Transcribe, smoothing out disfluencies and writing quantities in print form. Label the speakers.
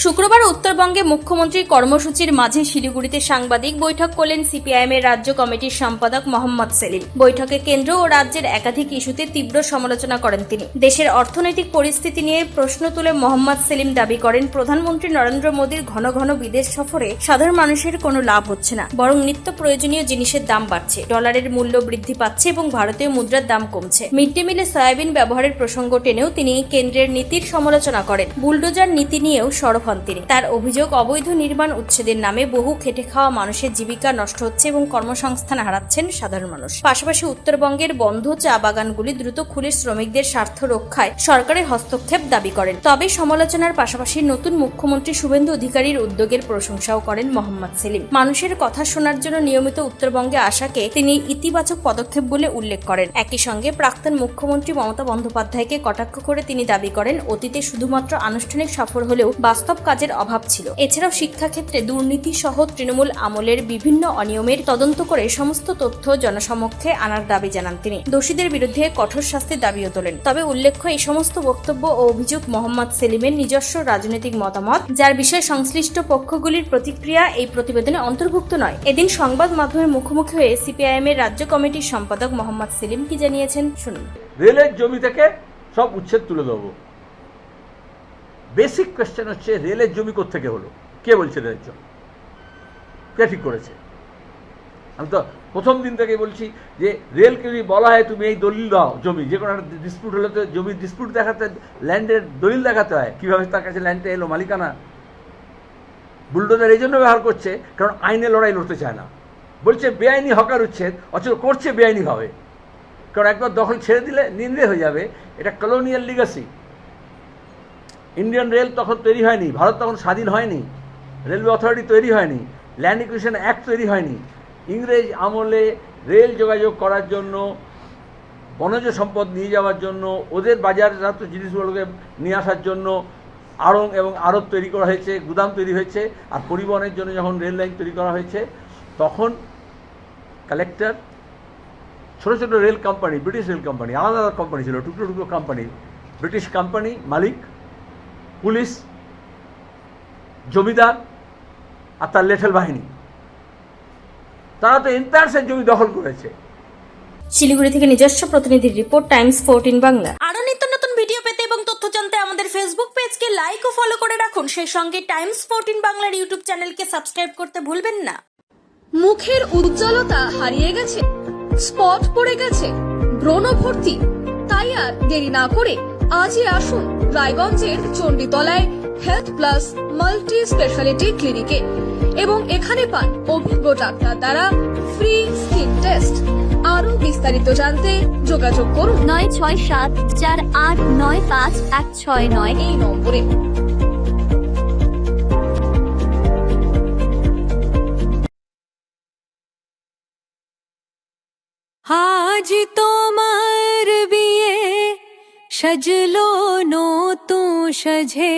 Speaker 1: শুক্রবার উত্তরবঙ্গে মুখ্যমন্ত্রীর কর্মসূচির মাঝে শিলিগুড়িতে সাংবাদিক বৈঠক করলেন সিপিআইএমের রাজ্য কমিটির সম্পাদক মোহাম্মদ সেলিম। বৈঠকে কেন্দ্র ও রাজ্যের একাধিক ইস্যুতে তীব্র সমালোচনা করেন তিনি। দেশের অর্থনৈতিক পরিস্থিতি নিয়ে প্রশ্ন তুলে মোহাম্মদ সেলিম দাবি করেন, প্রধানমন্ত্রী নরেন্দ্র মোদীর ঘন ঘন বিদেশ সফরে সাধারণ মানুষের কোনো লাভ হচ্ছে না, বরং নিত্য প্রয়োজনীয় জিনিসের দাম বাড়ছে, ডলারের মূল্য বৃদ্ধি পাচ্ছে এবং ভারতীয় মুদ্রার দাম কমছে। মিড ডে মিলে সয়াবিন ব্যবহারের প্রসঙ্গ টেনেও তিনি কেন্দ্রের নীতির সমালোচনা করেন। বুলডোজার নীতি নিয়েও সরব হন তিনি। তার অভিযোগ, অবৈধ নির্মাণ উচ্ছেদের নামে বহু খেটে খাওয়া মানুষের জীবিকা নষ্ট হচ্ছে এবং কর্মসংস্থান হারাচ্ছেন সাধারণ মানুষ। পাশাপাশি উত্তরবঙ্গের বন্ধ চা বাগানগুলি দ্রুত খুলে শ্রমিকদের স্বার্থ রক্ষায় সরকারের হস্তক্ষেপ দাবি করেন। তবে সমালোচনার পাশাপাশি নতুন মুখ্যমন্ত্রী শুভেন্দু অধিকারীর উদ্যোগের প্রশংসাও করেন মোহাম্মদ সেলিম। মানুষের কথা শোনার জন্য নিয়মিত উত্তরবঙ্গে আসাকে তিনি ইতিবাচক পদক্ষেপ বলে উল্লেখ করেন। একই সঙ্গে প্রাক্তন মুখ্যমন্ত্রী মমতা বন্দ্যোপাধ্যায়কে কটাক্ষ করে তিনি দাবি করেন, অতীতে শুধুমাত্র আনুষ্ঠানিক সফর হলেও বাস্তব কাজের অভাব ছিল। এছাড়াও শিক্ষাক্ষেত্রে দুর্নীতি সহ তৃণমূল আমলের বিভিন্ন অনিয়মের তদন্ত করে সমস্ত তথ্য জনসমক্ষে আনার দাবি জানান তিনি। দোষীদের বিরুদ্ধে কঠোর শাস্তির দাবিও তোলেন। তবে উল্লেখ্য, এই সমস্ত বক্তব্য ও অভিযোগ মোহাম্মদ সেলিমের নিজস্ব রাজনৈতিক মতামত, যার বিষয়ে সংশ্লিষ্ট পক্ষগুলির প্রতিক্রিয়া এই প্রতিবেদনে অন্তর্ভুক্ত নয়। এদিন সংবাদ মাধ্যমের মুখোমুখি হয়ে সিপিআইএম এর রাজ্য কমিটির সম্পাদক মোহাম্মদ সেলিম কি জানিয়েছেন শুনুন।
Speaker 2: রেলের জমি থেকে সব উচ্ছেদ তুলে দেবো। বেসিক কোয়েশ্চেন হচ্ছে, রেলের জমি কোত্থেকে হলো? কে বলছে রেলের জমি? কে ঠিক করেছে? আমি তো প্রথম দিন থেকে বলছি যে রেলকে যদি বলা হয় তুমি এই দলিল দাও, জমি যে কোনো একটা ডিসপিউট হলে তো জমির ডিসপিউট দেখাতে, ল্যান্ডের দলিল দেখাতে হয়, কীভাবে তার কাছে ল্যান্ডটা এলো, মালিকানা। বুলডোজার এই জন্য ব্যবহার করছে কারণ আইনে লড়াই লড়তে চায় না, বলছে বেআইনি হকার উচ্ছেদ, অথচ করছে বেআইনিভাবে। কারণ একবার দখল ছেড়ে দিলে নিন্দে হয়ে যাবে। এটা কলোনিয়াল লিগাসি। ইন্ডিয়ান রেল তখন তৈরি হয়নি, ভারত তখন স্বাধীন হয়নি, রেলওয়ে অথরিটি তৈরি হয়নি, ল্যান্ড ইকুইজিশন অ্যাক্ট তৈরি হয়নি। ইংরেজ আমলে রেল যোগাযোগ করার জন্য, বনজ সম্পদ নিয়ে যাওয়ার জন্য, ওদের বাজারজাত জিনিসগুলোকে নিয়ে আসার জন্য আড়ং এবং আড়ত তৈরি করা হয়েছে, গুদাম তৈরি হয়েছে। আর পরিবহনের জন্য যখন রেল লাইন তৈরি করা হয়েছে, তখন কালেক্টর, ছোটো ছোটো rail company, British rail company, আলাদা আলাদা কোম্পানি ছিল, টুকরো টুকরো কোম্পানি, ব্রিটিশ কোম্পানি মালিক, পুলিশ, জমিদার আর তার লেঠেল বাহিনী, তারা তো এন্টায়ার সে জমি দখল করেছে।
Speaker 1: শিলিগুড়ি থেকে নিজস্ব প্রতিনিধির রিপোর্ট, টাইমস 14 বাংলা। আরো নিত্য নতুন ভিডিও পেতে এবং তথ্য জানতে আমাদের ফেসবুক পেজকে লাইক ও ফলো করে রাখুন। সেই সঙ্গে টাইমস 14 বাংলার ইউটিউব চ্যানেলকে সাবস্ক্রাইব করতে ভুলবেন না।
Speaker 3: মুখের উজ্জ্বলতা হারিয়ে গেছে, স্পট পড়ে গেছে, ব্রণ ভর্তি, তাই আর দেরি না করে আজই আসুন রায়গঞ্জের চণ্ডীতলায় হেলথ প্লাস মাল্টি স্পেশালিটি ক্লিনিকে এবং এখানে পান অভিজ্ঞ ডাক্তার দ্বারা ফ্রি স্কিন টেস্ট। আরো বিস্তারিত জানতে যোগাযোগ করুন 9674895169 এই নম্বরে।
Speaker 4: আজ তোমার বিয়ে, সাজলো নতুন সাজে।